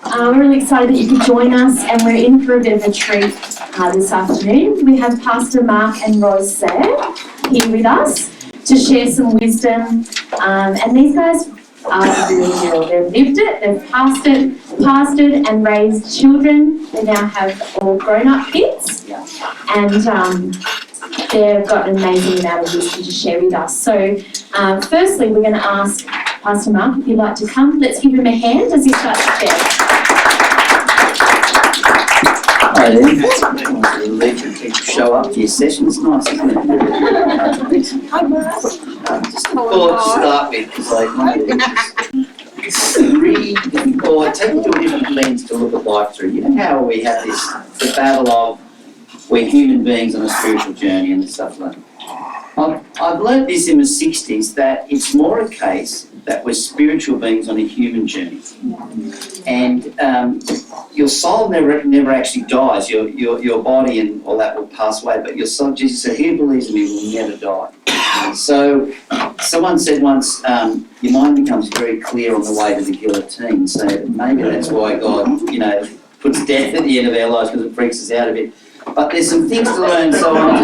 We're really excited that you could join us, and we're in for a bit of a treat this afternoon. We have Pastor Mark and Rose Zaia here with us to share some wisdom, and these guys are the real deal. They've lived it, they've pastored and raised children. They now have all grown-up kids, and they've got an amazing amount of wisdom to share with us. So firstly, we're going to ask Pastor Mark if you'd like to come. Let's give him a hand as he starts to share. Hi there. It's relief to show up to your session. It's nice, isn't it? Just a thought to start with, because I wanted to read or take you to a different lens to look at life through. You know how we have the battle of we're human beings on a spiritual journey and stuff like that. I've learned this in the 60s that it's more a case that we're spiritual beings on a human journey. And your soul never actually dies. Your body and all that will pass away, but your soul, Jesus said, "Who believes in me will never die." So someone said once, your mind becomes very clear on the way to the guillotine. So maybe that's why God, puts death at the end of our lives, because it freaks us out a bit. But there's some things to learn, so I'm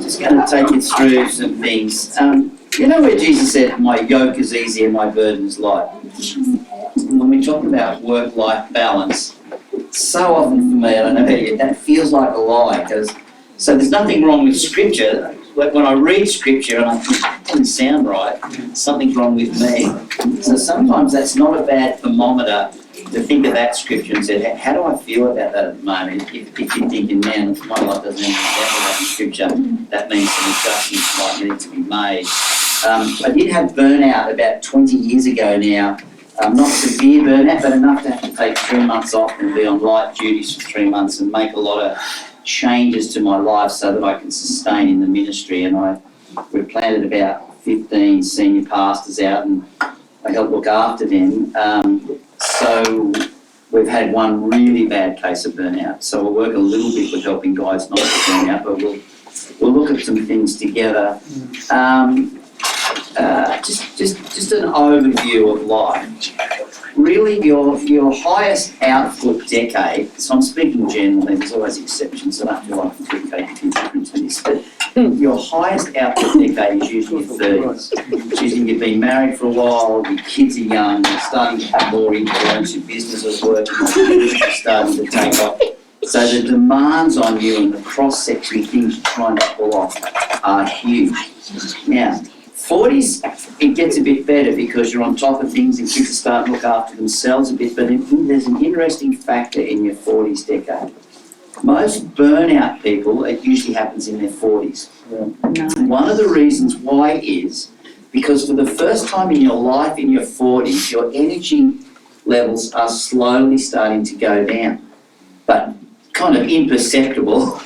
just going to take you through some things. You know where Jesus said, "My yoke is easy and my burden is light." When we talk about work-life balance, so often for me, I don't know about you, that feels like a lie. So there's nothing wrong with Scripture. When I read Scripture and I think it doesn't sound right, something's wrong with me. So sometimes that's not a bad thermometer to think of that Scripture and say, how do I feel about that at the moment? If you're thinking, man, my life doesn't have that in Scripture, that means some adjustments might need to be made. I did have burnout about 20 years ago now. Not severe burnout, but enough to have to take 3 months off and be on light duties for 3 months and make a lot of changes to my life so that I can sustain in the ministry. And we've planted about 15 senior pastors out, and I help look after them. So we've had one really bad case of burnout. So we'll work a little bit with helping guys not to burn out, but we'll look at some things together. Just an overview of life. Really, your highest output decade, so I'm speaking generally, there's always exceptions, so I don't feel like I'm too different to this, but your highest output decade is usually your 30s. It's usually you've been married for a while, your kids are young, you're starting to have more influence, your business is working, you're starting to take off. So the demands on you and the cross-section things you're trying to pull off are huge. Now, 40s, it gets a bit better because you're on top of things and kids are starting to look after themselves a bit, but there's an interesting factor in your 40s decade. Most burnout people, it usually happens in their 40s. Yeah. One of the reasons why is because for the first time in your life, in your 40s, your energy levels are slowly starting to go down, but kind of imperceptible.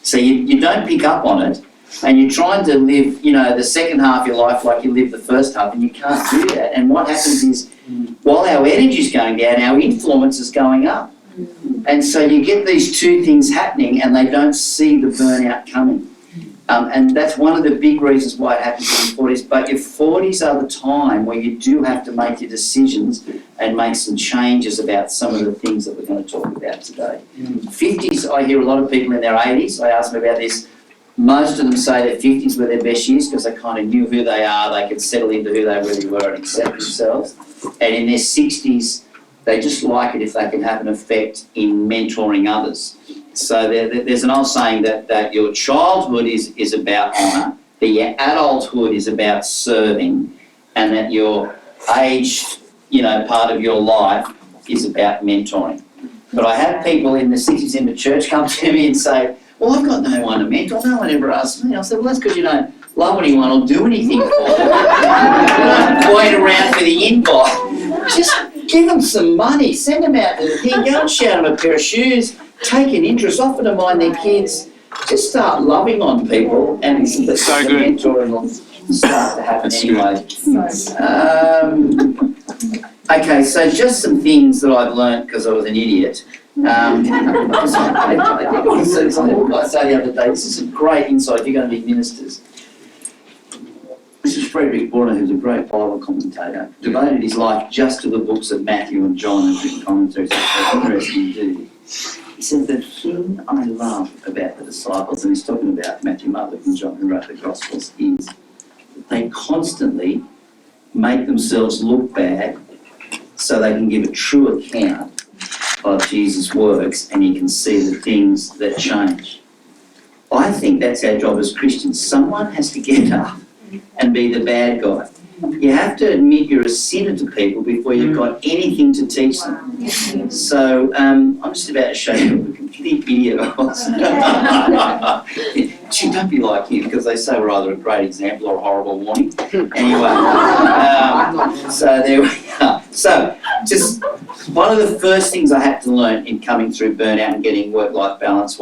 So you don't pick up on it. And you're trying to live, the second half of your life like you lived the first half, and you can't do that. And what happens is, while our energy is going down, our influence is going up. And so you get these two things happening, and they don't see the burnout coming. And that's one of the big reasons why it happens in your 40s. But your 40s are the time where you do have to make your decisions and make some changes about some of the things that we're going to talk about today. 50s, I hear a lot of people in their 80s. I ask them about this. Most of them say their 50s were their best years because they kind of knew who they are, they could settle into who they really were and accept themselves. And in their 60s, they just like it if they can have an effect in mentoring others. So there's an old saying that your childhood is about honour, that your adulthood is about serving, and that your age, part of your life is about mentoring. But I have people in the 60s in the church come to me and say, well, I've got no one to mentor. No one ever asks me. I said, well, that's because you don't love anyone or do anything for them. Wait around for the invite. Just give them some money. Send them out to the thing. Go and shout them a pair of shoes. Take an interest. Offer to mind their kids. Just start loving on people, and the mentoring will start to happen anyway. Okay, so just some things that I've learned because I was an idiot. I said the other day, this is a great insight if you're going to be ministers. Frederick Bonner, who's a great Bible commentator, devoted his life just to the books of Matthew and John and written commentaries. It's interesting indeed. He said, the thing I love about the disciples, and he's talking about Matthew, Mark, Luke and John, who wrote the Gospels, is that they constantly make themselves look bad so they can give a true account of Jesus' works, and you can see the things that change. I think that's our job as Christians. Someone has to get up and be the bad guy. You have to admit you're a sinner to people before you've got anything to teach them. So I'm just about to show you what a complete idiot I was. Don't be like him, because they say we're either a great example or a horrible warning. Anyway, so there we are. So just one of the first things I had to learn in coming through burnout and getting work-life balance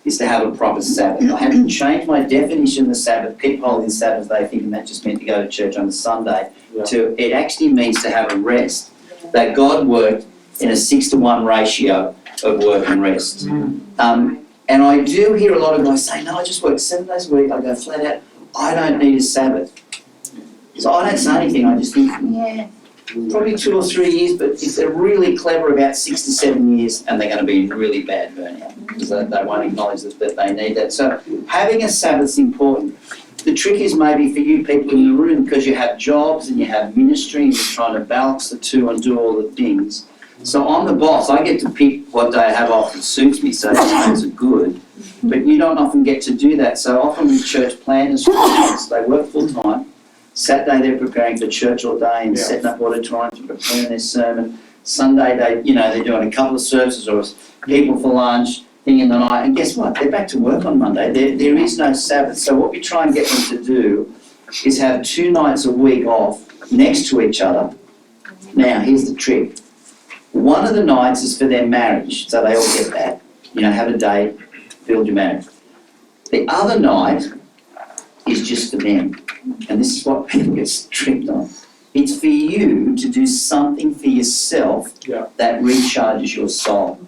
is to have a proper Sabbath. I had to change my definition of the Sabbath, keep holding Sabbath day, thinking that just meant to go to church on a Sunday, to it actually means to have a rest. That God worked in a 6-to-1 ratio of work and rest. And I do hear a lot of guys say, no, I just work 7 days a week, I go flat out, I don't need a Sabbath. So I don't say anything, I just think, yeah, probably 2 or 3 years, but if they're really clever, about 6 to 7 years, and they're going to be in really bad burnout because they won't acknowledge that they need that. So having a Sabbath's important. The trick is maybe for you people in the room, because you have jobs and you have ministry and you're trying to balance the two and do all the things. So I'm the boss, I get to pick what day I have off that suits me, so those are good. But you don't often get to do that. So often with church planners, they work full time. Saturday they're preparing for church all day and setting up auditoriums and preparing their sermon. Sunday they're doing a couple of services or people for lunch, thing in the night. And guess what? They're back to work on Monday. There is no Sabbath. So what we try and get them to do is have 2 nights a week off next to each other. Now, here's the trick. One of the nights is for their marriage, so they all get that. Have a date, build your marriage. The other night is just for them. And this is what people get stripped on. It's for you to do something for yourself that recharges your soul.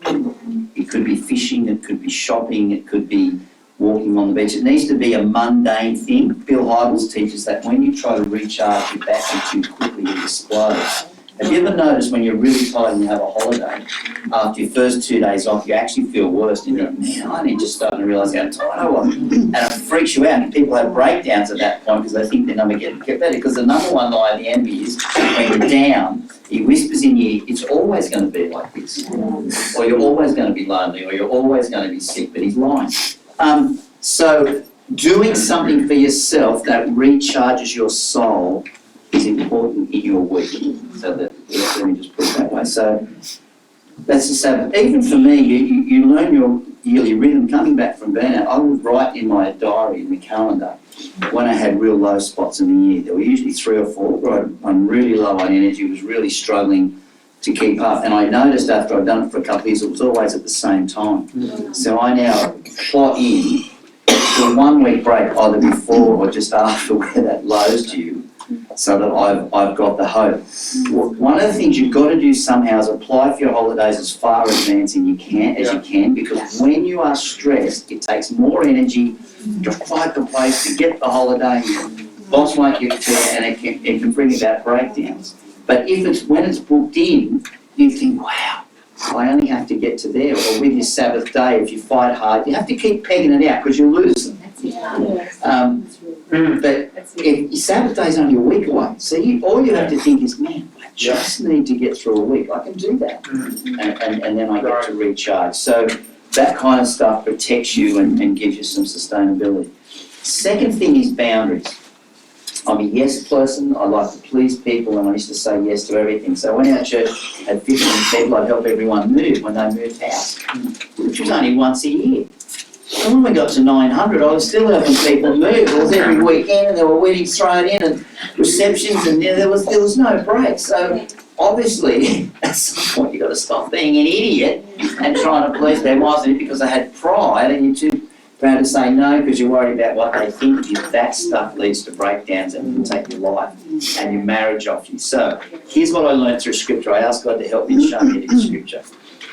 It could be fishing, it could be shopping, it could be walking on the beach. It needs to be a mundane thing. Bill Hybels teaches that when you try to recharge your battery too quickly, it explodes. Have you ever noticed when you're really tired and you have a holiday, after your first 2 days off, you actually feel worse and you think, man, I need to start to realise how tired I was. And it freaks you out, and people have breakdowns at that point because they think their number get better. Because the number one lie of the enemy is when you're down, he whispers in your ear, it's always going to be like this. Or you're always going to be lonely, or you're always going to be sick, but he's lying. So doing something for yourself that recharges your soul is important in your week. So that, let me just put it that way. So that's the Sabbath. Even for me, you learn your yearly rhythm. Coming back from burnout, I would write in my diary, in the calendar, when I had real low spots in the year. There were usually 3 or 4 where I'm really low on energy, was really struggling to keep up. And I noticed after I'd done it for a couple of years, it was always at the same time. So I now plot in for a 1 week break, either before or just after where that low's due, so that I've got the hope. One of the things you've got to do somehow is apply for your holidays as far advance as you can, because when you are stressed, it takes more energy to fight the place to get the holiday. Your boss won't give it to you, and it can bring about breakdowns. But when it's booked in, you think, wow, I only have to get to there. Or with your Sabbath day, if you fight hard, you have to keep pegging it out because you lose them. But if your Sabbath day is only a week away, so all you have to think is, man, I just need to get through a week. I can do that. And then I get to recharge. So that kind of stuff protects you and gives you some sustainability. Second thing is boundaries. I'm a yes person. I like to please people, and I used to say yes to everything. So when our church had 15 people, I'd help everyone move when they moved house, which was only once a year. And when we got to 900, I was still helping people move. It was every weekend, and there were weddings thrown in, and receptions, and there was no break. So obviously, at some point, you've got to stop being an idiot and trying to please them. Wasn't it because they had pride, and you're too proud to say no because you're worried about what they think of you? That stuff leads to breakdowns and can take your life and your marriage off you. So here's what I learned through Scripture. I asked God to help me and show me the Scripture.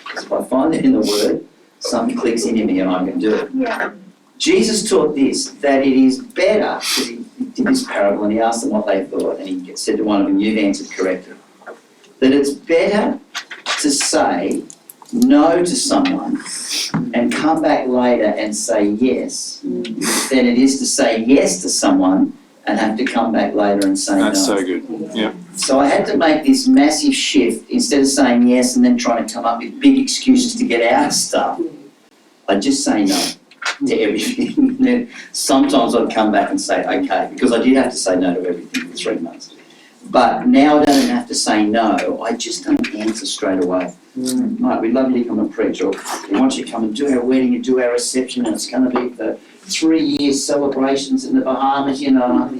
Because if I find it in the Word, something clicks into me and I can do it. Jesus taught this, that it is better, because he did this parable and he asked them what they thought, and he said to one of them, "You've answered correctly. That it's better to say no to someone and come back later and say yes than it is to say yes to someone and have to come back later and say no." That's so good. Yeah. So I had to make this massive shift. Instead of saying yes and then trying to come up with big excuses to get out of stuff, I just say no to everything. And then sometimes I'd come back and say okay, because I did have to say no to everything for 3 months. But now I don't have to say no, I just don't answer straight away. Mate, we'd love you to come and preach, or we want you to come and do our wedding and do our reception, and it's going to be for 3-year celebrations in the Bahamas, you know.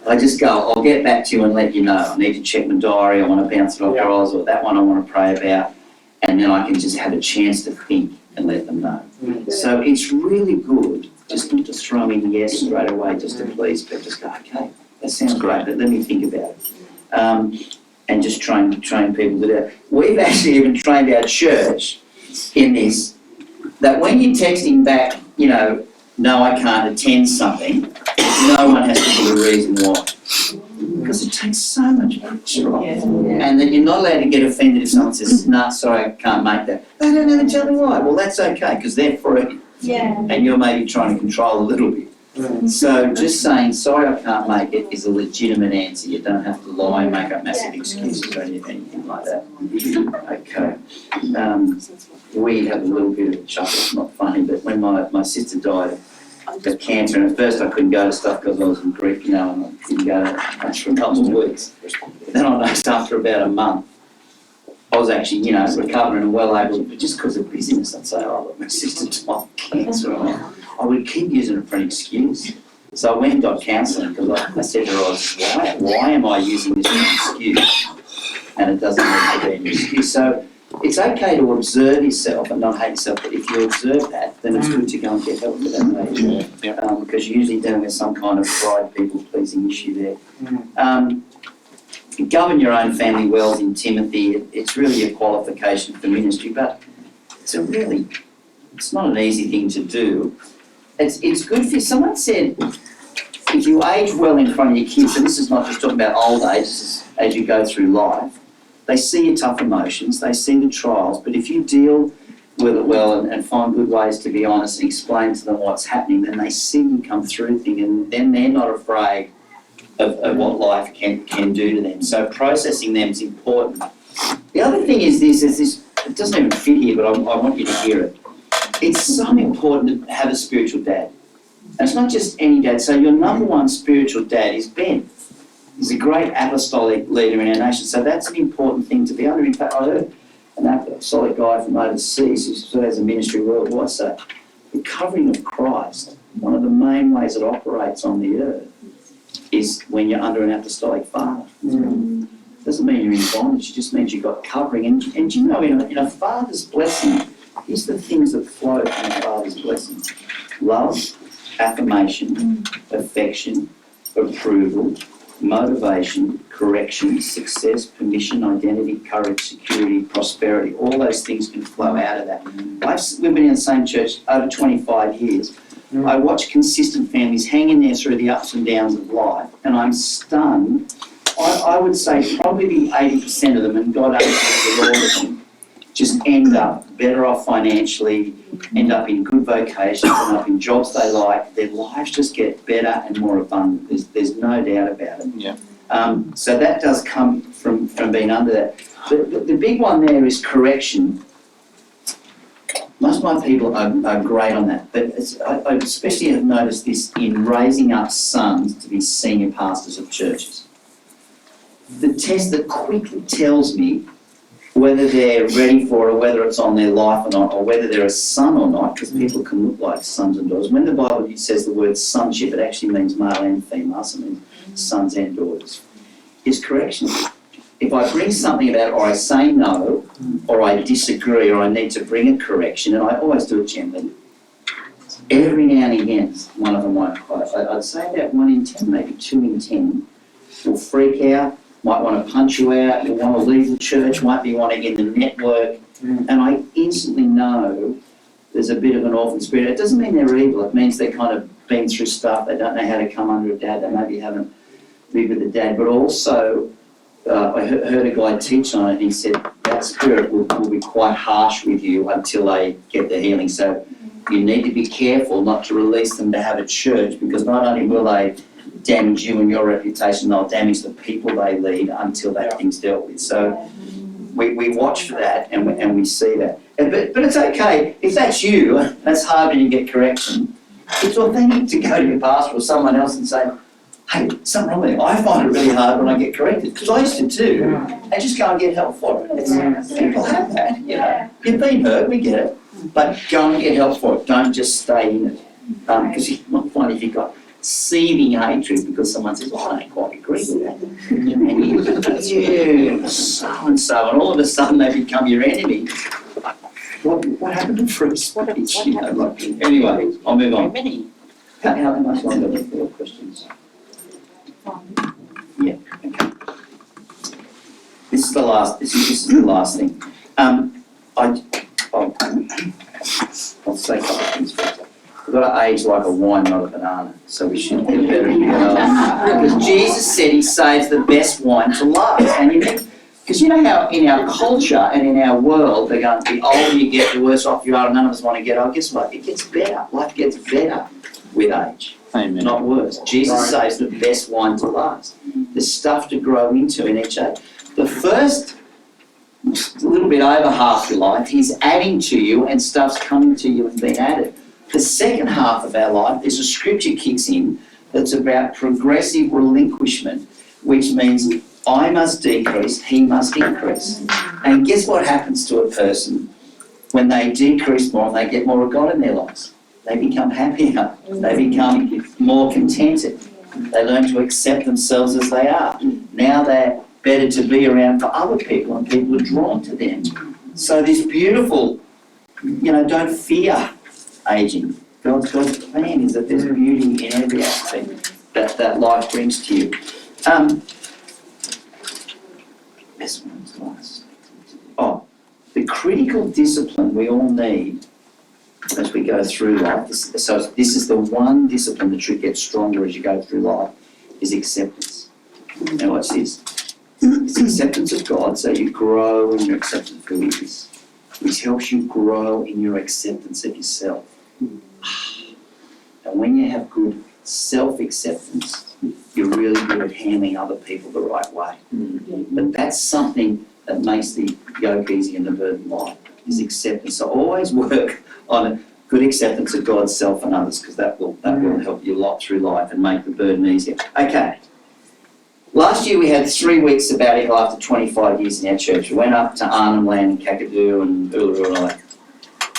I just go, I'll get back to you and let you know. I need to check my diary, I want to bounce it off guys, or that one I want to pray about, and then I can just have a chance to think and let them know. So it's really good just not to throw in yes straight away just to please, but just go, okay, that sounds great, but let me think about it. And just train people to do it. We've actually even trained our church in this, that when you're texting back, you know, no, I can't attend something, no one has to give a reason why. Because it takes so much pressure off. And that you're not allowed to get offended if someone says, "No, sorry, I can't make that." They don't ever tell me why. Well, that's okay, because they're free. And you're maybe trying to control a little bit. So just saying, "Sorry, I can't make it," is a legitimate answer. You don't have to lie and make up massive excuses or anything like that. Okay. We have a little bit of a chuckle, it's not funny, but when my sister died of cancer, and at first I couldn't go to stuff because I was in grief, you know, and I didn't go much for a couple of weeks. Then I noticed after about a month, I was actually, you know, recovering and well able, but just because of busyness, I'd say, "Oh, look, my sister died of cancer." I would keep using it for an excuse. So I went and got counselling, because I said to her, why am I using this for an excuse? And it doesn't need to be an excuse. So it's okay to observe yourself and not hate yourself, but if you observe that, then it's good to go and get help for that nature. Because you're usually dealing with some kind of pride, people-pleasing issue there. Govern your own family well in Timothy. It's really a qualification for ministry, but it's not an easy thing to do. It's good for, someone said, if you age well in front of your kids, and this is not just talking about old age, this is as you go through life, they see your tough emotions, they see the trials, but if you deal with it well and find good ways to be honest and explain to them what's happening, then they see you come through things, and then they're not afraid of what life can do to them. So processing them is important. The other thing is this, it doesn't even fit here, but I want you to hear it. It's so important to have a spiritual dad. And it's not just any dad. So your number one spiritual dad is Ben. He's a great apostolic leader in our nation. So that's an important thing to be under. In fact, I heard an apostolic guy from overseas who sort of has a ministry worldwide say, the covering of Christ, one of the main ways it operates on the earth is when you're under an apostolic father. Doesn't mean you're in bondage, it just means you've got covering. And you know, in a father's blessing, here's the things that flow from a father's blessing: love, affirmation, affection, approval, motivation, correction, success, permission, identity, courage, security, prosperity. All those things can flow out of that. We've been in the same church over 25 years. I watch consistent families hang in there through the ups and downs of life, and I'm stunned. I would say probably 80% of them, and God knows all of them, just end up better off financially, end up in good vocations, end up in jobs they like. Their lives just get better and more abundant. There's no doubt about it. Yeah. So that does come from being under that. The big one there is correction. Most of my people are great on that, but I especially have noticed this in raising up sons to be senior pastors of churches. The test that quickly tells me whether they're ready for it, or whether it's on their life or not, or whether they're a son or not, because people can look like sons and daughters. When the Bible says the word sonship, it actually means male and female, so it means sons and daughters. Is correction. If I bring something about, or I say no, or I disagree, or I need to bring a correction, and I always do it gently, every now and again, one of them won't quite. I'd say about 1 in 10, maybe 2 in 10, will freak out, might want to punch you out, you'll want to leave the church, might be wanting in the network, and I instantly know there's a bit of an orphan spirit. It doesn't mean they're evil, it means they're kind of been through stuff, they don't know how to come under a dad, they maybe haven't lived with a dad, but also I heard a guy teach on it, and he said that spirit will be quite harsh with you until they get the healing. So you need to be careful not to release them to have a church, because not only will they damage you and your reputation, they'll damage the people they lead until that thing's dealt with. So we watch for that, and we see that. But it's okay. If that's you, that's hard when you get correction. It's authentic to go to your pastor or someone else and say, hey, something wrong with me. I find it really hard when I get corrected, because I used to too, and just go and get help for it. People have that, you know. You've been hurt, we get it, but go and get help for it. Don't just stay in it. Because you might find if you've got seething hatred because someone says, I don't quite agree with that. And you yeah, so-and-so, and all of a sudden they become your enemy. What happened to free speech? You know, like, anyway, I'll move on. How much longer are there questions? Yeah, okay. This is the last thing. I'll say a couple of things first. We've got to age like a wine, not a banana, so we should get better as we get older. Because Jesus said he saves the best wine to last. And you think, because you know how in our culture and in our world, they're going, the older you get, the worse off you are, and none of us want to get old. Guess what? It gets better. Life gets better with age. Amen. Not worse. Jesus saves the best wine to last. There's stuff to grow into in each age. The first little bit over half your life, he's adding to you and stuff's coming to you and being added. The second half of our life, there's a scripture kicks in that's about progressive relinquishment, which means I must decrease, he must increase. And guess what happens to a person when they decrease more and they get more of God in their lives? They become happier, they become more contented, they learn to accept themselves as they are. Now they're better to be around for other people and people are drawn to them. So this beautiful, don't fear aging. God's plan is that there's beauty in every aspect that life brings to you. Best one's last. The critical discipline we all need as we go through life. This is the one discipline that should get stronger as you go through life, is acceptance. Now watch this. It's acceptance of God, so you grow in your acceptance of who he is, which helps you grow in your acceptance of yourself. And when you have good self-acceptance, you're really good at handling other people the right way. But that's something that makes the yoke easy and the burden light, is acceptance. So always work on a good acceptance of God's self and others, because that will help you a lot through life and make the burden easier. Okay. Last year we had 3 weeks sabbatical after 25 years in our church. We went up to Arnhem Land and Kakadu and Uluru and all that.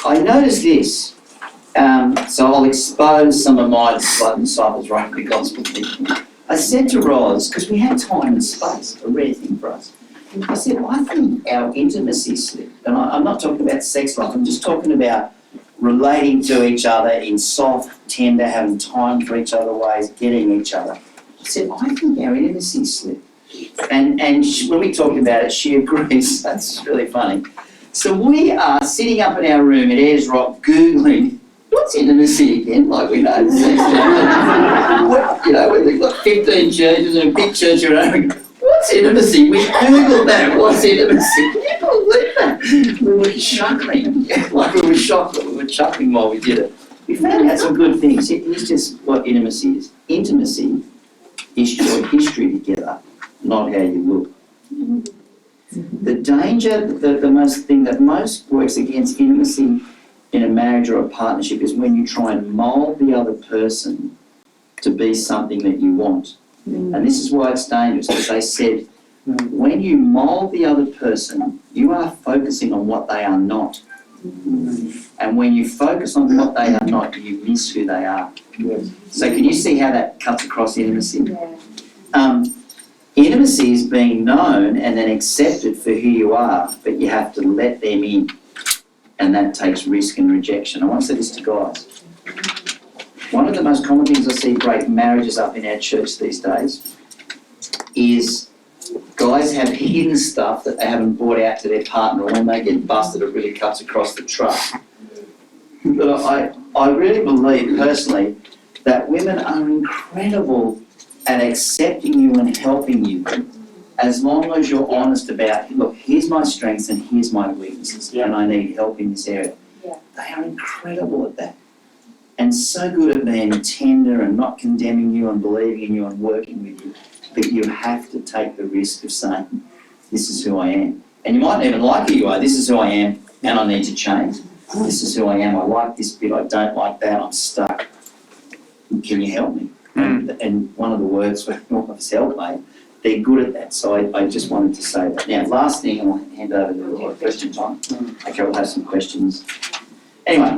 I noticed this. So I'll expose some of my disciples right with the gospel teaching. I said to Roz, because we had time and space, a rare thing for us, I said, I think our intimacy slipped. And I'm not talking about sex life, I'm just talking about relating to each other in soft, tender, having time for each other ways, getting each other. I said, I think our intimacy slipped. And when we talked about it, she agrees. That's really funny. So we are sitting up in our room at Ayers Rock, Googling, what's intimacy again? Like we know. We've got 15 churches and a big church around. What's intimacy? We Googled that. What's intimacy? Can you believe that? We were chuckling. We were shocked, but we were chuckling while we did it. We found out some good things. Here's just what intimacy is. Intimacy is your history together, not how you look. The danger, the most thing that most works against intimacy in a marriage or a partnership is when you try and mould the other person to be something that you want. And this is why it's dangerous, because they said, when you mould the other person, you are focusing on what they are not. And when you focus on what they are not, you miss who they are. So can you see how that cuts across intimacy? Intimacy is being known and then accepted for who you are, but you have to let them in. And that takes risk and rejection. I want to say this to guys. One of the most common things I see break marriages up in our church these days is guys have hidden stuff that they haven't brought out to their partner, or when they get busted, it really cuts across the truck. But I really believe, personally, that women are incredible at accepting you and helping you, as long as you're honest about, look, here's my strengths and here's my weaknesses, and I need help in this area. Yeah. They are incredible at that. And so good at being tender and not condemning you and believing in you and working with you. But you have to take the risk of saying, this is who I am. And you might even like who you are. This is who I am and I need to change. This is who I am. I like this bit. I don't like that. I'm stuck. Can you help me? And one of the words was help, mate. They're good at that. So I just wanted to say that. Now, last thing, I'll hand over to question time. Okay, we'll have some questions. Anyway,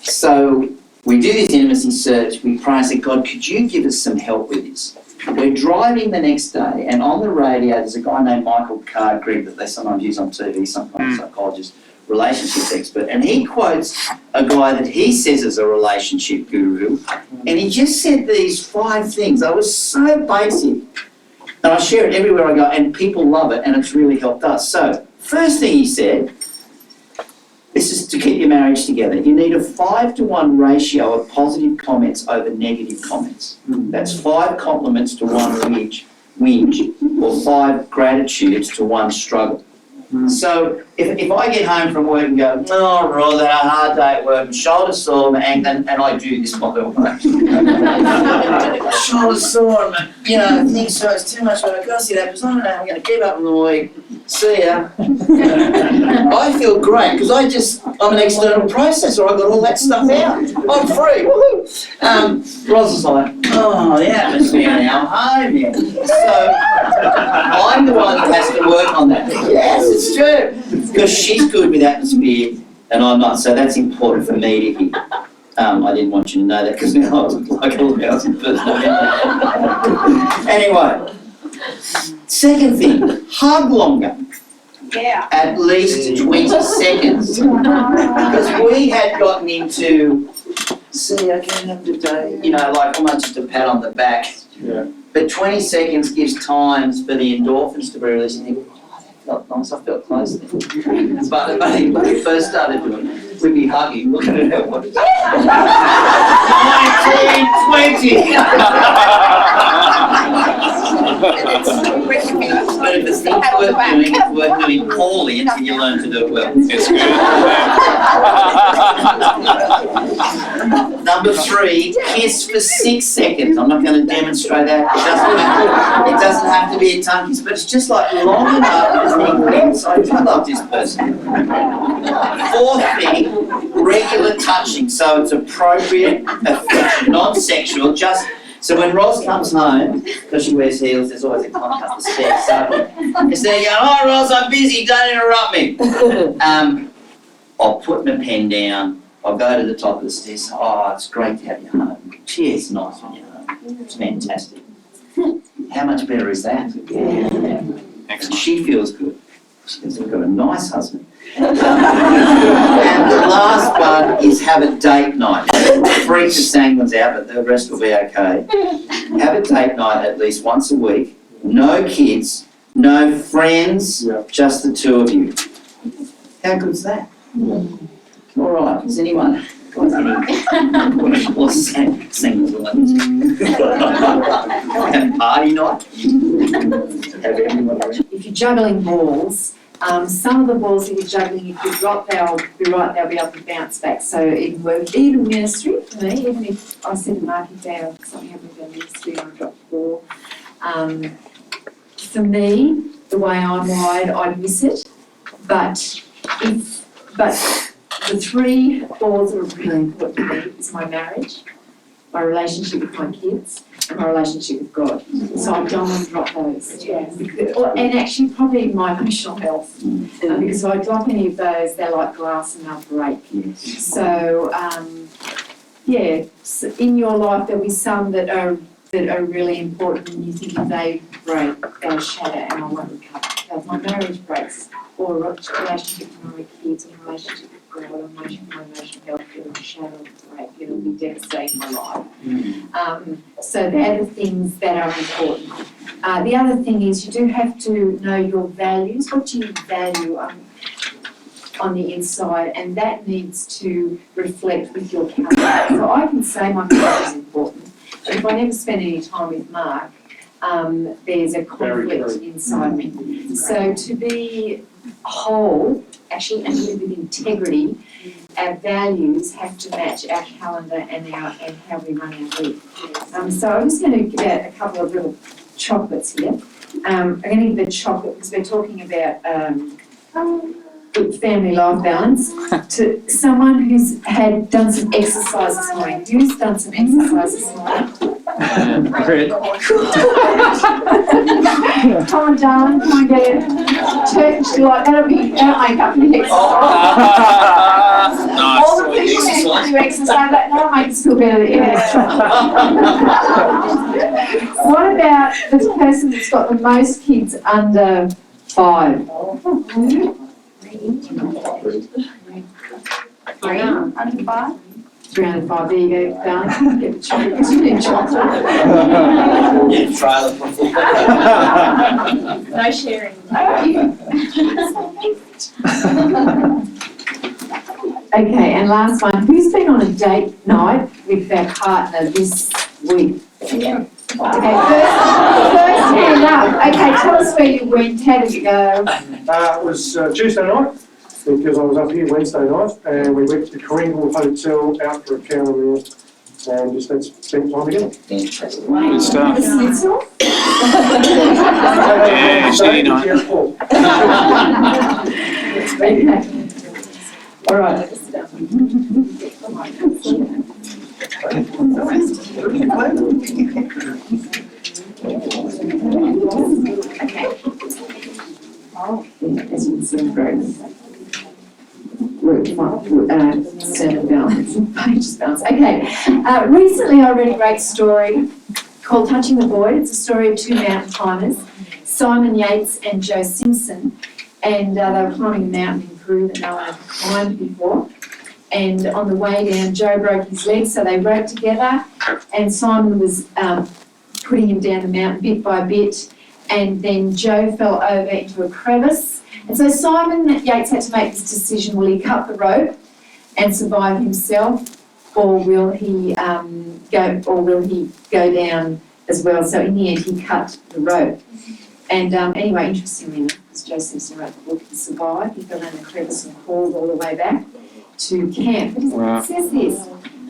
so we do this intimacy search. We pray and say, God, could you give us some help with this? We're driving the next day, and on the radio, there's a guy named Michael Card-Grigg that they sometimes use on TV, sometimes psychologist, relationships expert, and he quotes a guy that he says is a relationship guru, and he just said these 5 things. They were so basic, and I share it everywhere I go, and people love it, and it's really helped us. So, first thing he said, this is to keep your marriage together. You need a 5-to-1 ratio of positive comments over negative comments. That's 5 compliments to 1 whinge, or 5 gratitudes to 1 struggle. So if I get home from work and go, oh, Roz, I had a hard day at work, and shoulder sore, and I do this, by the way. Shoulder sore, you know, things so it's too much, but I've got to see that, because I don't know how I'm going to keep up in the week. See ya. I feel great, because I'm an external processor, I got all that stuff out. I'm free, woohoo! Roz is like, oh, the atmosphere now, I'm home here. So I'm the one that has to work on that. Yes, it's true. Because she's good with atmosphere and I'm not, so that's important for me to hear. I didn't want you to know that because now I was like a lousy person. Anyway, second thing, hug longer. Yeah. At least 20 seconds. Because we had gotten into, see, I can have today, you know, like almost just a pat on the back. Yeah. But 20 seconds gives time for the endorphins to be released and you think, oh, that felt nice, I felt close then. But when we first started doing it, we'd be hugging, looking at our watch. 19, 20! But if it's not worth doing poorly until you learn to do it well. It's good. Number 3, kiss for 6 seconds. I'm not going to demonstrate that. It doesn't have to be a tongue kiss, but it's just like long enough to think, yes, I do love this person. 4th thing, regular touching. So it's appropriate, affectionate, non-sexual, just so when Roz comes home, because she wears heels, there's always a climb up the stairs. So instead of going, oh Roz, I'm busy, don't interrupt me. I'll put my pen down, I'll go to the top of the stairs, oh, it's great to have you home. Gee, it's nice when you're home. It's fantastic. How much better is that? And she feels good. She says, I've got a nice husband. And the last one is have a date night. Freak the sanguines out, but the rest will be okay. Have a date night at least once a week. No kids, no friends, just the 2 of you. How good's that? All right, does anyone got any or singles and party night? Have everyone around? If you're juggling balls, some of the balls that you're juggling, if you drop, they'll be able to bounce back. So it can work, even ministry for me, even if I said to Mark, if something happened with our ministry and I dropped the ball. For me, the way I'm wired, I miss it. But the 3 balls that are really important to me is my marriage, my relationship with my kids, and my relationship with God. So I don't want to drop those. And actually probably my emotional health. Because if I drop any of those, they're like glass and they'll break. So, so in your life there'll be some that are really important and you think if they break, they'll shatter and I won't recover. So if my marriage breaks, or a relationship with my kids, and a relationship with God, or my emotional health, it'll shatter and break. It'll be devastating my life. So they're the things that are important. The other thing is you do have to know your values. What do you value? on the inside, and that needs to reflect with your calendar. So I can say my calendar is important, but if I never spend any time with Mark, there's a conflict inside me. So to be whole, actually, and live with integrity, our values have to match our calendar and how we run our week. So I'm just going to give out a couple of little chocolates here. I'm going to give a chocolate because we're talking about good family life balance to someone who's done some exercise this morning. Who's done some exercise this morning? Come on, darling, come on, get it. Turkish delight, that'll make up for the exercise. All the people who do exercise, that'll make us feel better that you had What about the person that's got the most kids under 5? 3 under 5? 3 under 5, there you go, darling. Get the chocolate. You need chocolate. Yeah, try No sharing. Okay, and last one. Who's been on a date night with their partner this week? Okay, first hand up. Okay, tell us where you went. How did it go? It was Tuesday night, because I was up here Wednesday night, and we went to the Kringle Hotel out for a counter meal, and just spent time together. Good stuff. The schnitzel? Yeah, Tuesday night. Okay. All right. As you can see, great. Sermon balance, pages balance. Okay. Recently I read a great story called Touching the Void. It's a story of 2 mountain climbers, Simon Yates and Joe Simpson. And they were climbing a mountain in Peru that no one had climbed before. And on the way down, Joe broke his leg, so they rode together. And Simon was putting him down the mountain bit by bit. And then Joe fell over into a crevice. And so Simon Yates had to make this decision: will he cut the rope and survive himself, or will he go down as well? So in the end, he cut the rope. And anyway, interestingly enough, because Joe Simpson wrote the book, he survived. He fell down the crevice and crawled all the way back to camp. But it says this: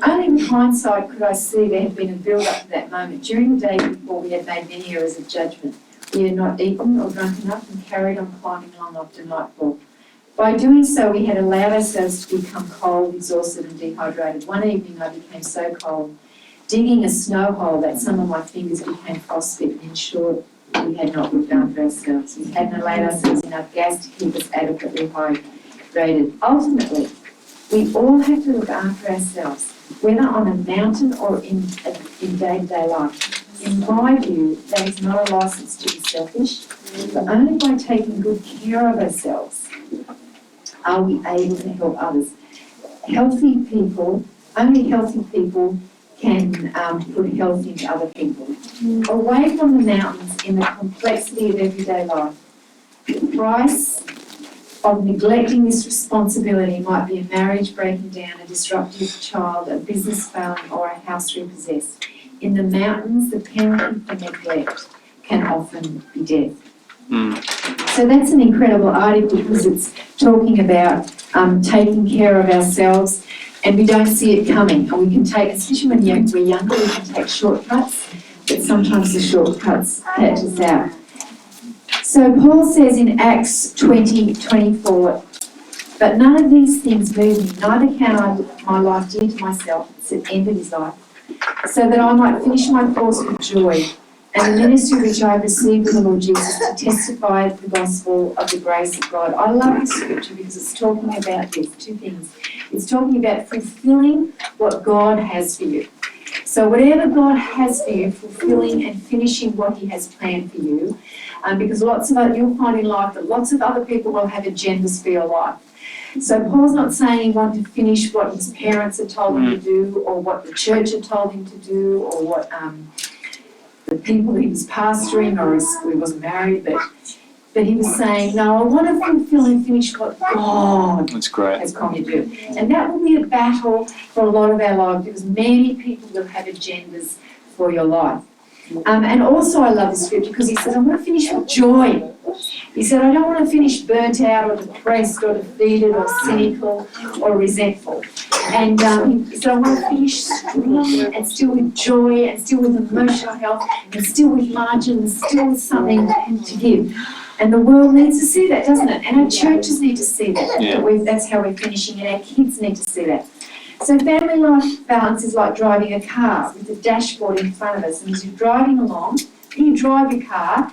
only with hindsight could I see there had been a build-up to that moment. During the day before, we had made many errors of judgment. We had not eaten or drunk enough and carried on climbing long after nightfall. By doing so, we had allowed ourselves to become cold, exhausted and dehydrated. One evening I became so cold, digging a snow hole, that some of my fingers became frostbitten. In short, we had not looked after ourselves. We hadn't allowed ourselves enough gas to keep us adequately hydrated. Ultimately, we all have to look after ourselves, whether on a mountain or in day-to-day life. In my view, that is not a license to be selfish, but only by taking good care of ourselves are we able to help others. Only healthy people can put health into other people. Away from the mountains, in the complexity of everyday life, the price of neglecting this responsibility might be a marriage breaking down, a disruptive child, a business failing, or a house repossessed. In the mountains, the penalty for neglect can often be death. So that's an incredible article because it's talking about taking care of ourselves, and we don't see it coming. And we can take, especially when we're younger, we can take shortcuts, but sometimes the shortcuts catch us out. So Paul says in Acts 20:24, but none of these things move me, neither can I look my life dear to myself. It's at the end of his life, so that I might finish my course with joy, and the ministry which I have received with the Lord Jesus to testify the gospel of the grace of God. I love this scripture because it's talking about these 2 things. It's talking about fulfilling what God has for you. So whatever God has for you, fulfilling and finishing what He has planned for you, because you'll find in life that lots of other people will have agendas for your life. So Paul's not saying he wanted to finish what his parents had told him to do, or what the church had told him to do, or what the people he was pastoring, or he wasn't married, but But he was saying, no, I want to fulfill and finish what God That's great. has called me to do. And that will be a battle for a lot of our lives because many people will have agendas for your life. And also I love the scripture because he says, I want to finish with joy. He said, I don't want to finish burnt out or depressed or defeated or cynical or resentful. And he said, I want to finish strong and still with joy and still with emotional health and still with margin and still with something to give. And the world needs to see that, doesn't it? And our churches need to see that. Yeah. That's how we're finishing, and our kids need to see that. So family life balance is like driving a car with a dashboard in front of us. And as you're driving along, and you drive your car,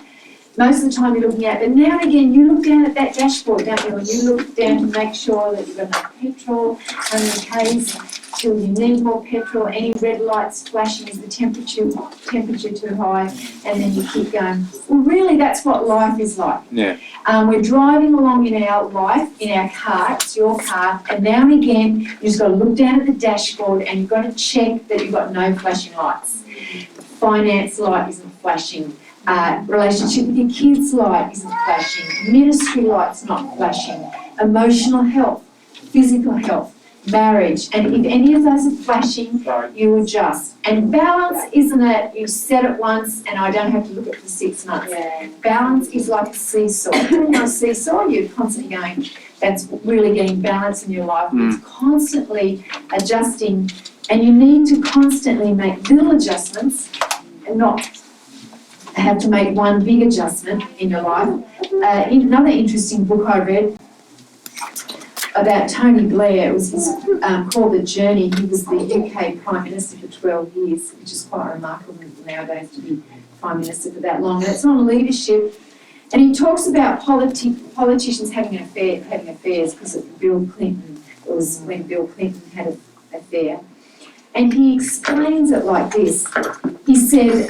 most of the time you're looking at it, but now and again you look down at that dashboard, don't you? And you look down to make sure that you've got enough petrol, and in case till you need more petrol, any red lights flashing, is the temperature too high, and then you keep going. Well, really, that's what life is like. Yeah. We're driving along in our life, in our car, it's your car, and now and again, you've just got to look down at the dashboard and you've got to check that you've got no flashing lights. Finance light isn't flashing. Relationship with your kids light isn't flashing. Ministry light's not flashing. Emotional health, physical health, marriage, and if any of those are flashing, you adjust. And balance isn't it, you set it once and I don't have to look at it for 6 months. Yeah. Balance is like a seesaw. When you're on a seesaw, you're constantly going, that's really getting balance in your life. It's constantly adjusting, and you need to constantly make little adjustments and not have to make one big adjustment in your life. Another interesting book I read about Tony Blair, it was his, called The Journey. He was the UK Prime Minister for 12 years, which is quite remarkable nowadays to be Prime Minister for that long. And it's on leadership. And he talks about politicians having affairs, because Bill Clinton, it was when Bill Clinton had an affair. And he explains it like this. He said,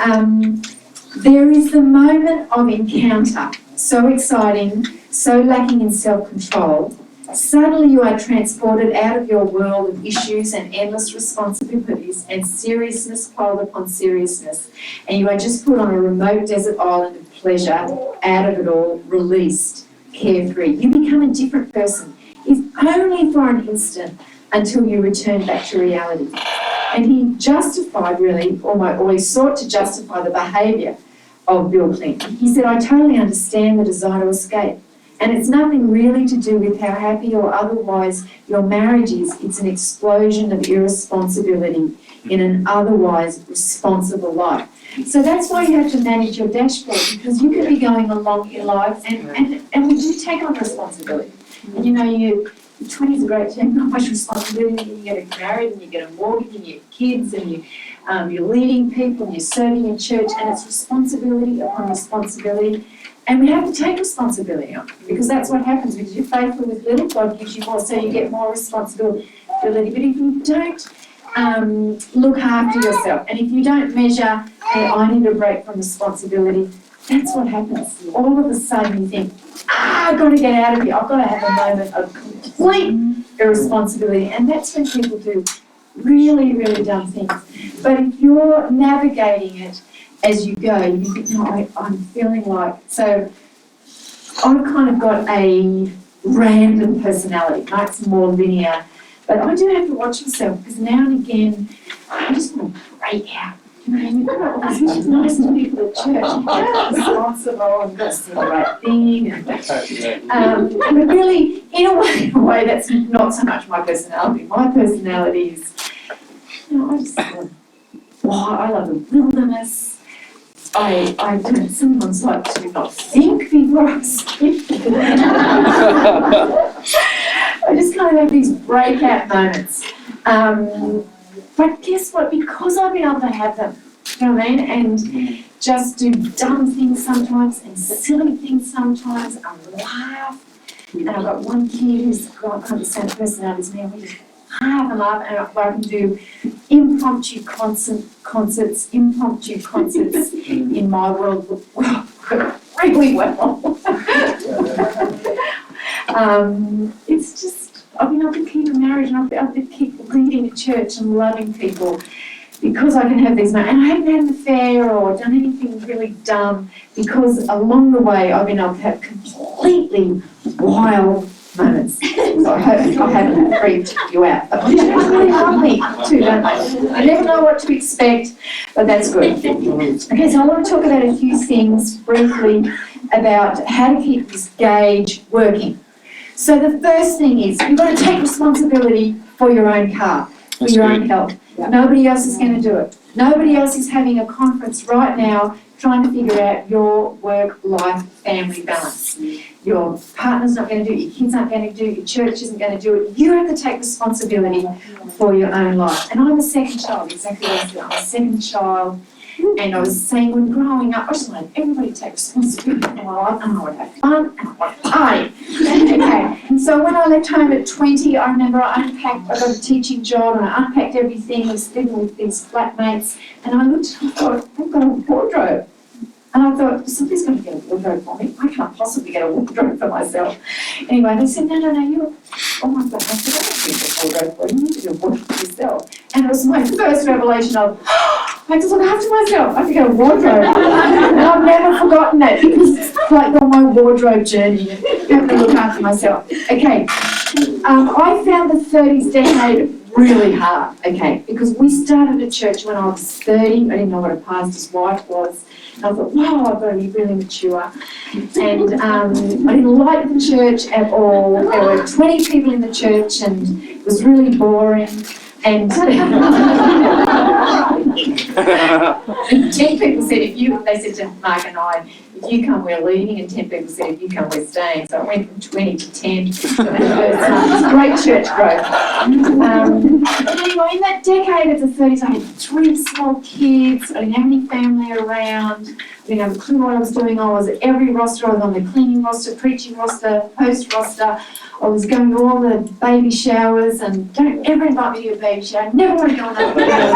there is the moment of encounter, so exciting, so lacking in self-control. Suddenly you are transported out of your world of issues and endless responsibilities and seriousness piled upon seriousness, and you are just put on a remote desert island of pleasure, out of it all, released, carefree. You become a different person, if only for an instant, until you return back to reality. And he justified really, or he sought to justify the behaviour of Bill Clinton. He said, I totally understand the desire to escape. And it's nothing really to do with how happy or otherwise your marriage is. It's an explosion of irresponsibility in an otherwise responsible life. So that's why you have to manage your dashboard, because you could be going along in life and we do take on responsibility. And you know, your 20s are great, take not much responsibility, and you get married and you get a mortgage and you have kids and you're leading people and you're serving in church, and it's responsibility upon responsibility. And we have to take responsibility on it, because that's what happens. Because you're faithful with little, God gives you more, so you get more responsibility. But if you don't look after yourself, and if you don't measure, hey, I need a break from responsibility, that's what happens. All of a sudden you think, I've got to get out of here. I've got to have a moment of complete irresponsibility. And that's when people do really, really dumb things. But if you're navigating it as you go, you think, no, I'm feeling like, so I've kind of got a random personality, right? It's more linear, but I do have to watch myself, because now and again, I just want to break out. You know, you've got all these nice people at church, you're responsible and got to say the right thing. But really, in a way, that's not so much my personality. My personality is, you know, I love the wilderness. I don't sometimes like to not think before I speak. I just kind of have these breakout moments. But guess what? Because I've been able to have them, you know what I mean? And just do dumb things sometimes and silly things sometimes and laugh. And I've got one kid who's got kind of the same personality as me, and we just laugh and laugh, and I can do impromptu concerts in my world really well. It's just, I've been able to keep a marriage, and I've been able to keep leading a church and loving people, because I can have these moments. And I haven't had an affair or done anything really dumb, because along the way I've been able to have completely wild moments. So I hope I haven't freaked you out. But people really love me too, don't they? I never know what to expect, but that's good. Okay, so I want to talk about a few things briefly about how to keep this gauge working. So the first thing is, you've got to take responsibility for your own car, for your own health. Nobody else is going to do it. Nobody else is having a conference right now trying to figure out your work-life family balance. Your partner's not going to do it, your kids aren't going to do it, your church isn't going to do it. You have to take responsibility for your own life. And I'm a second child, exactly what I said. I'm a second child. And I was saying, when growing up, I just wanted everybody to take responsibility for my life, and I would have fun, and I would party. Okay, so when I left home at 20, I remember I unpacked, I got a teaching job, and I unpacked everything. I was living with these flatmates, and I looked and I thought, I've got a wardrobe. And I thought, somebody's going to get a wardrobe for me. I can't possibly get a wardrobe for myself. Anyway, they said, no, you. Oh my God, I said, I don't need a wardrobe for you. You need to do a wardrobe for yourself. And it was my first revelation of, I have to look after myself. I have to get a wardrobe. And I've never forgotten that, because it's like on my wardrobe journey. You have to look after myself. Okay, I found the 30s decade really hard, okay, because we started a church when I was 30. I didn't know what a pastor's wife was. And I thought, wow, I've got to be really mature. And I didn't like the church at all. There were 20 people in the church, and it was really boring. And 10 people said, they said to Mark and I, if you come, we're leaving, and 10 people said, if you come, we're staying. So it went from 20 to 10 for the first time. It's great church growth. But anyway, in that decade of the 30s, I had 3 small kids. I didn't have any family around. I didn't have a clue what I was doing. I was at every roster. I was on the cleaning roster, preaching roster, post roster. I was going to all the baby showers, and don't ever invite me to a baby shower. I never want to go on another baby shower.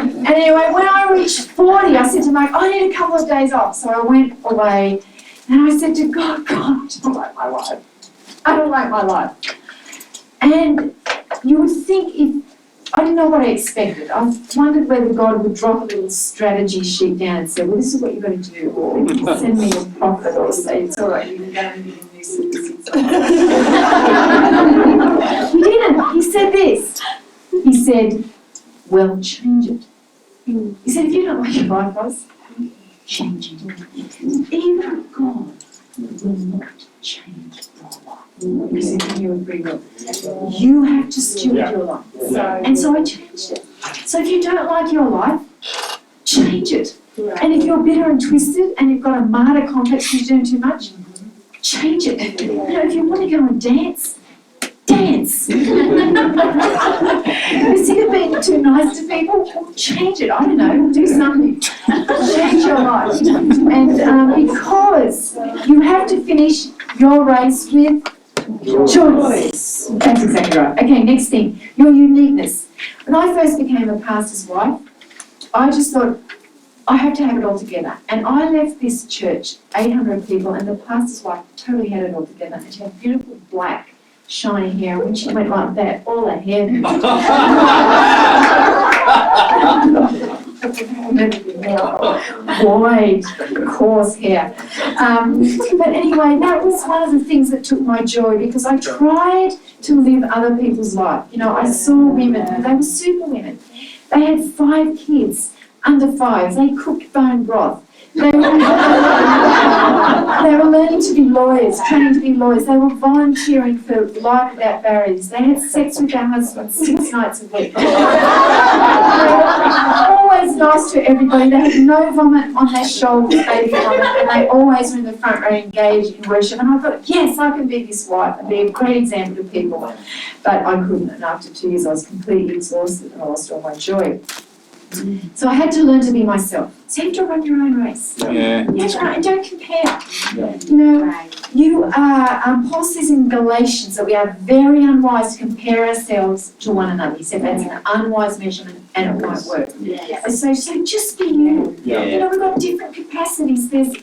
And anyway, when I reached 40, I said to Mike, I need a couple of days off. So I went away, and I said to God, I don't like my life. I don't like my life. And you would think, if I didn't know what I expected. I wondered whether God would drop a little strategy sheet down and say, well, this is what you've got to do, or send me a prophet, or say, it's all right, you can go and do a new statistics. He didn't. He said this. He said, well, change it. He said, if you don't like your life, Ross, change it. Even God will not change your life. He said, can you agree with it? You have to steward your life. And so I changed it. So if you don't like your life, change it. And if you're bitter and twisted and you've got a martyr complex because you're doing too much, change it. You know, if you want to go and dance, dance. If you're sick of being too nice to people, well, change it. I don't know, do something. Change your life. And because you have to finish your race with choice. That's exactly right. Okay, next thing, your uniqueness. When I first became a pastor's wife, I just thought, I have to have it all together. And I left this church, 800 people, and the pastor's wife totally had it all together. And she had beautiful black, shiny hair. And when she went like that, all her hair. Wide, coarse hair. But anyway, that was one of the things that took my joy, because I tried to live other people's life. You know, I saw women, they were super women. They had 5 kids, under 5. They cooked bone broth. They were learning to be lawyers, training to be lawyers. They were volunteering for Life Without Barriers. They had sex with their husbands 6 nights a week. They were always nice to everybody. They had no vomit on their shoulders, baby vomit, and they always were in the front row engaged in worship. And I thought, yes, I can be this wife and be a great example to people. But I couldn't, and after 2 years I was completely exhausted and I lost all my joy. So I had to learn to be myself. So you have to run your own race. Yeah. You have to run, and don't compare. You know, you are, Paul says in Galatians that we are very unwise to compare ourselves to one another. He said that's an unwise measurement and it won't work. So just be you. You know, we've got different capacities. There's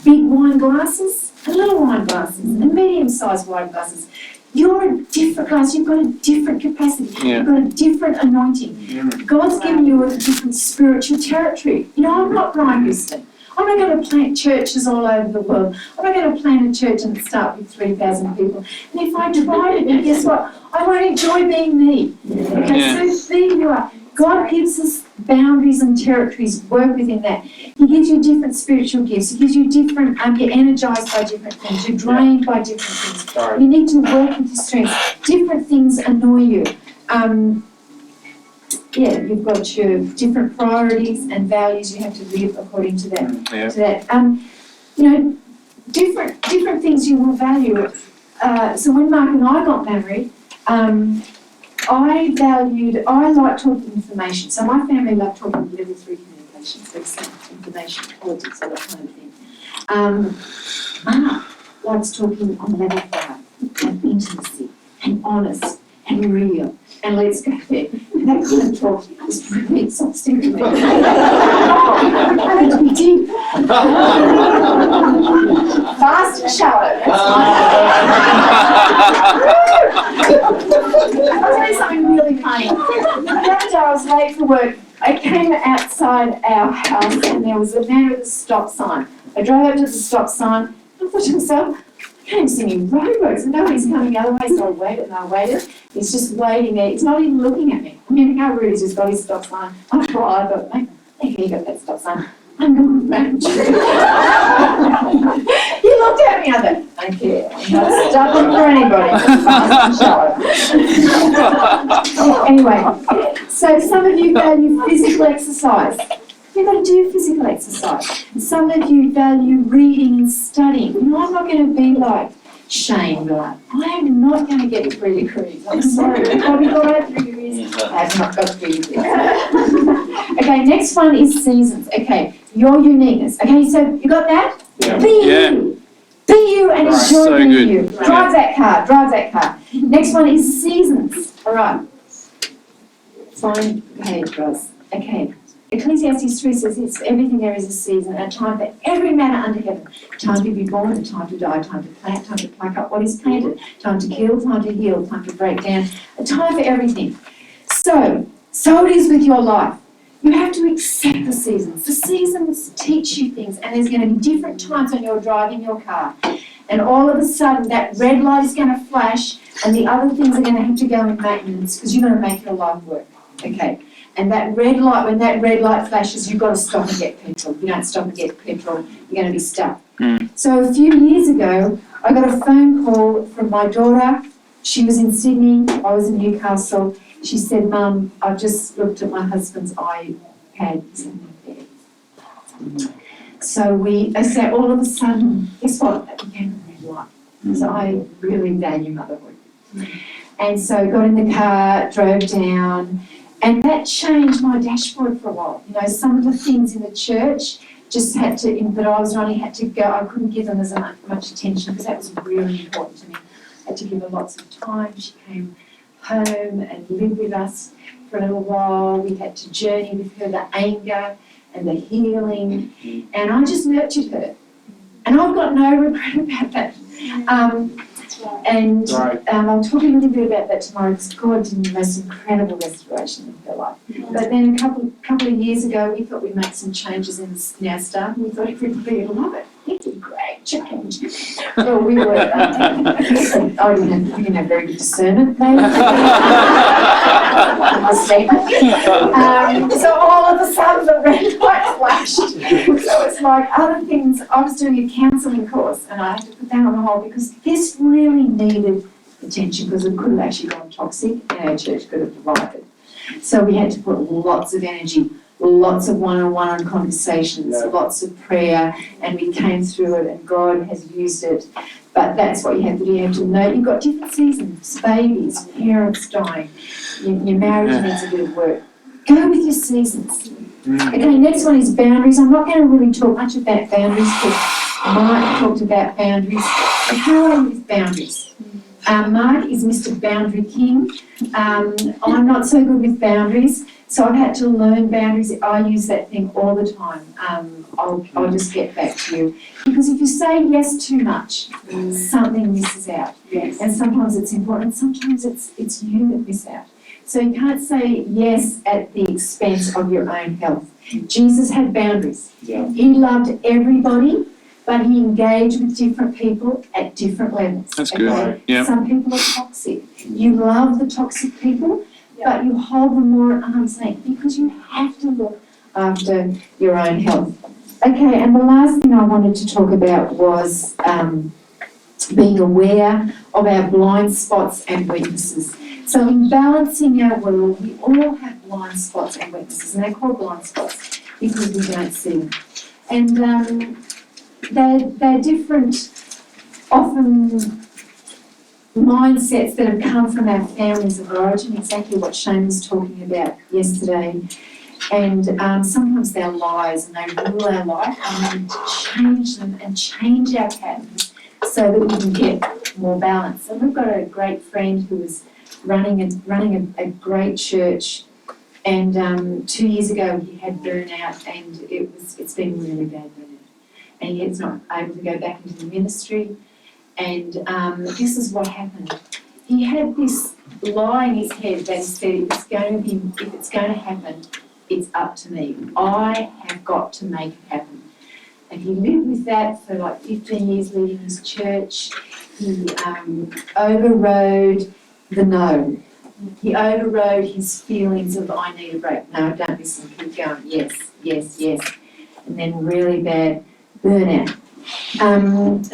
big wine glasses and little wine glasses and medium-sized wine glasses. You're a different class, you've got a different capacity, Yeah. you've got a different anointing. God's given you a different spiritual territory. You know, I'm not Brian Houston. I'm not going to plant churches all over the world. I'm not going to plant a church and start with 3,000 people. And if I try it, then guess what? I won't enjoy being me. Okay, so be who you are. God gives us boundaries and territories, work within that. He gives you different spiritual gifts. He gives you different, you're energized by different things. You're drained by different things. You need to work with your strengths. Different things annoy you. You've got your different priorities and values you have to live according to that. Different things you will value. So when Mark and I got married, I like talking information. So my family loved talking level 3 communication, so information, politics, all that kind of thing. Mark likes talking on level 5, and intimacy, and honest, and real, and let's go there. And that kind of talk is pretty exhausting to me. I like to be deep. Fast and shallow, that's I'll tell you something really funny. The other day I was late for work. I came outside our house and there was a man with a stop sign. I drove up to the stop sign and I thought to myself, I can't see any roadworks and nobody's coming the other way, so I waited. He's just waiting there. He's not even looking at me. I mean, how rude, he's just got his stop sign. After a while I thought, mate, he got that stop sign. I'm going to manage. He looked at me, I thought, I don't care. I'm not stopping for anybody. Anyway, so some of you value physical exercise. You've got to do physical exercise. Some of you value reading and studying. You know, I'm not going to be like Shane, like, I am not going to get 3 degrees. I'm sorry. Have you got 3 degrees? I have not got 3 degrees. Okay, next one is seasons. Okay, your uniqueness. Okay, so you got that? Yeah. Be you. Be you and enjoy So being good. you. Drive that car. Next one is seasons. All right. Fine page, Ross. Okay. Ecclesiastes 3 says it's everything there is a season, a time for every matter under heaven. Time to be born, a time to die, time to plant, time to pluck up what is planted, time to kill, time to heal, time to break down, a time for everything. So it is with your life. You have to accept the seasons. The seasons teach you things, and there's going to be different times when you're driving your car. And all of a sudden, that red light is going to flash, and the other things are going to have to go in maintenance because you're going to make your life work. Okay. And that red light, when that red light flashes, you've got to stop and get petrol. If you don't stop and get petrol, you're going to be stuck. So a few years ago, I got a phone call from my daughter. She was in Sydney, I was in Newcastle. She said, Mum, I've just looked at my husband's iPad. He's in bed. So all of a sudden, guess what? That became a red light. So I really value motherhood. And so got in the car, drove down, and that changed my dashboard for a while. You know, some of the things in the church just had to, that I was running, had to go. I couldn't give them as much attention because that was really important to me. I had to give her lots of time. She came home and lived with us for a little while. We had to journey with her the anger and the healing, and I just nurtured her. And I've got no regret about that. I'll talk a little bit about that tomorrow because God did the most incredible restoration of her life. But then a couple of years ago, we thought we'd make some changes in our staff, and we thought everybody would love it. It's a great change. Well, we were, we didn't have very good discernment, maybe. So all of a sudden the red light flashed. So it's like other things. I was doing a counselling course and I had to put that on hold because this really needed attention because it could have actually gone toxic and our church could have divided. So we had to put lots of energy, lots of one-on-one conversations, lots of prayer, and we came through it and God has used it. But that's what you have to do. You have to know you've got different seasons, babies, parents dying, your marriage needs a bit of work. Go with your seasons. Okay, next one is boundaries. I'm not going to really talk much about boundaries because Mike talked about boundaries. But how are you with boundaries? Mark is Mr. Boundary King. I'm not so good with boundaries, so I've had to learn boundaries. I use that thing all the time. I'll just get back to you. Because if you say yes too much, something misses out. Yes. And sometimes it's important, sometimes it's you that miss out. So you can't say yes at the expense of your own health. Jesus had boundaries. Yeah. He loved everybody, but he engaged with different people at different levels. That's good. Yeah. Some people are toxic. You love the toxic people, but you hold them more at arm's length because you have to look after your own health. Okay, and the last thing I wanted to talk about was being aware of our blind spots and weaknesses. So in balancing our world, we all have blind spots and weaknesses, and they're called blind spots because we don't see them. And they're different, often mindsets that have come from our families of origin, exactly what Shane was talking about yesterday. And sometimes they're lies and they rule our life, and we need to change them and change our patterns so that we can get more balance. And we've got a great friend who is running a great church, and 2 years ago he had burnout, and it's been really bad burnout, and he's not able to go back into the ministry. And this is what happened. He had this lie in his head that he said, if it's going to happen, it's up to me. I have got to make it happen. And he lived with that for like 15 years leading his church. He overrode the no. He overrode his feelings of, I need a break. No, don't listen, keep going. Yes, yes, yes. And then really bad burnout.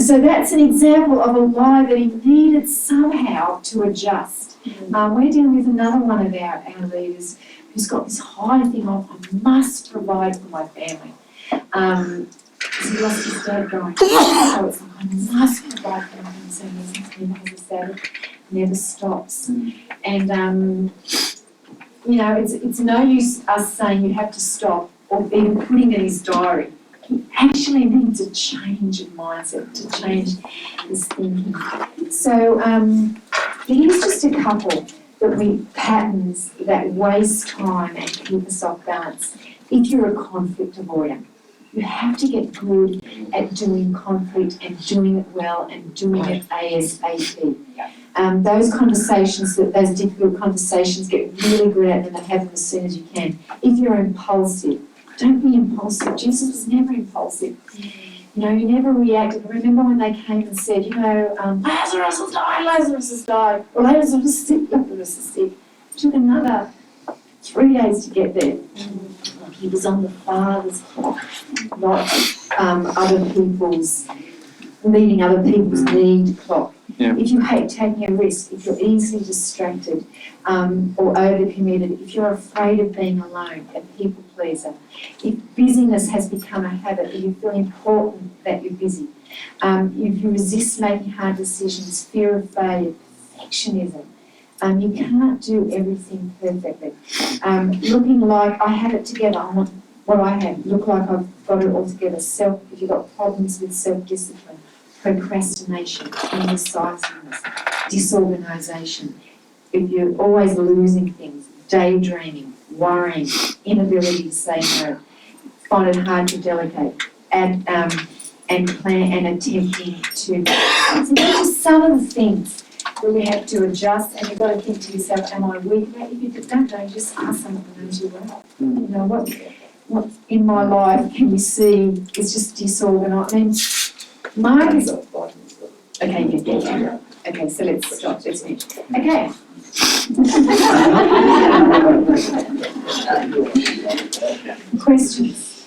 So that's an example of a lie that he needed somehow to adjust. We're dealing with another one of our leaders who's got this high thing of, I must provide for my family. Because he lost his dad growing up, so it's like, I must provide for my family. So he never has a Sabbath, never stops. And it's no use us saying you have to stop or even putting it in his diary. He actually needs a change of mindset, to change his thinking. So here's just a couple patterns that waste time and keep us off balance. If you're a conflict avoider, you have to get good at doing conflict and doing it well and doing it ASAP. Those conversations, those difficult conversations, get really good at them and have them as soon as you can. If you're impulsive, don't be impulsive. Jesus was never impulsive. He never reacted. Remember when they came and said, Lazarus has died, Lazarus has died, or Lazarus is sick, Lazarus is sick. It took another 3 days to get there. He was on the Father's clock, not leading other people's need clock. Yeah. If you hate taking a risk, if you're easily distracted or overcommitted, if you're afraid of being alone, a people pleaser, if busyness has become a habit, if you feel important that you're busy, if you resist making hard decisions, fear of failure, perfectionism, you can't do everything perfectly. Looking like I have it together, I want what I have, look like I've got it all together. If you've got problems with self-discipline, procrastination, indecisiveness, disorganisation, if you're always losing things, daydreaming, worrying, inability to say no, find it hard to delegate, and plan and attempting to. So those are some of the things that we have to adjust, and you've got to think to yourself, am I weak? If you don't know, just ask someone who knows you well. What in my life can you see is just disorganised? I mean, Mark is... Okay, yeah. Okay, so let's stop. Let's finish. Okay. Questions?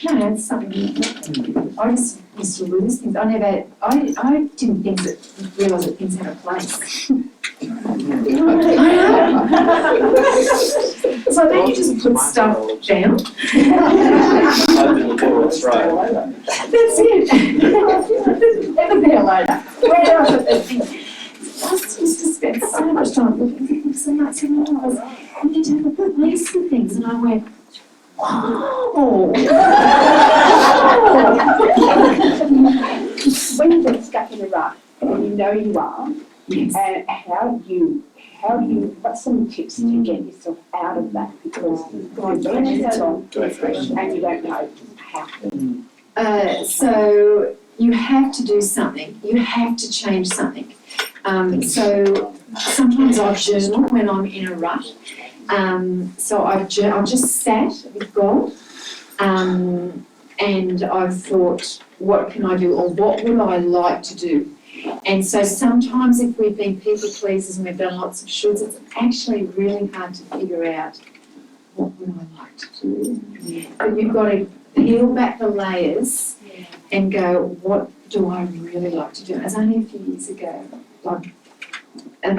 No, it's something. I just used to lose things. I didn't realise that things had a place. So then you just put stuff down. Open the door and throw. That's it. Never be later. Where did I put that thing? I used to spend so much time looking for things so Mark said, oh, we need to have a place for things. And I went, oh. When you get stuck in a rut, and you know you are, Yes. and how do you, what's some tips to get yourself out of that? Because you've gone so long and you don't know how. So you have to do something. You have to change something. So sometimes I'll journal when I'm in a rut. So I've just sat with God, and I've thought, what can I do, or what would I like to do? And so sometimes if we've been people pleasers and we've done lots of shoulds, it's actually really hard to figure out what would I like to do. But you've got to peel back the layers and go, what do I really like to do? It was only a few years ago,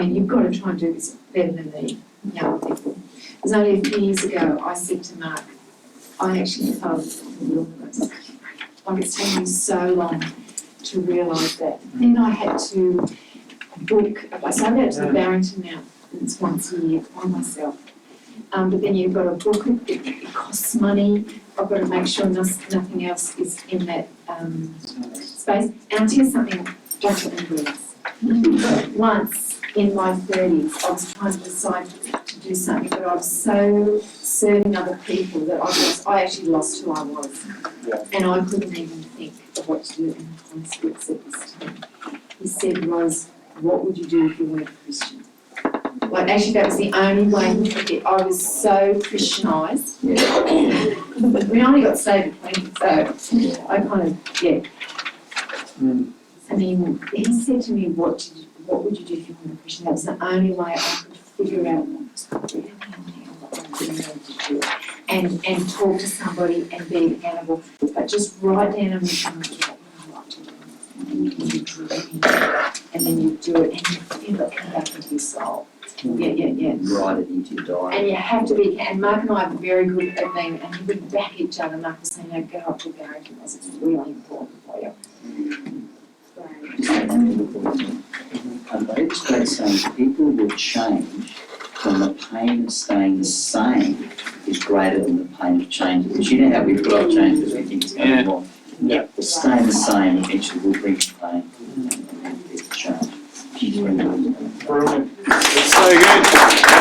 you've got to try and do this better than the young people. It was only a few years ago I said to Mark, I actually felt the wilderness. It's taken me so long to realise that. Then I had to book, so I go to the Barrington Mountains once a year by myself. But then you've got to book it, it costs money. I've got to make sure nothing else is in that space. And I'll tell you something, don't remember this. Once in my 30s, I was trying to decide to do something, but I was so serving other people that I actually lost who I was. And I couldn't even think of what to do. And the Holy Spirit said this to me. He said, Rose, what would you do if you weren't a Christian? Actually, that was the only way I was so Christianised. We only got saved at 20, so I kind of, And then he said to me, what would you do if you weren't a Christian? That was the only way I could figure out what really I really need to do. And talk to somebody and be accountable. But just write down and what you like to do. And you dream, and then you do it, and you feel it come back into your soul. Yeah. Write it into your diary. And you have to be, and Mark and I are very good at being, and we back each other. Mark was saying, no, go up to Barrington, it's really important for you. It's great saying people will change when the pain of staying the same is greater than the pain of change. Because you know how we've got to change because we think it's going to be more. But staying the same eventually will bring pain and change. Brilliant. It's so good.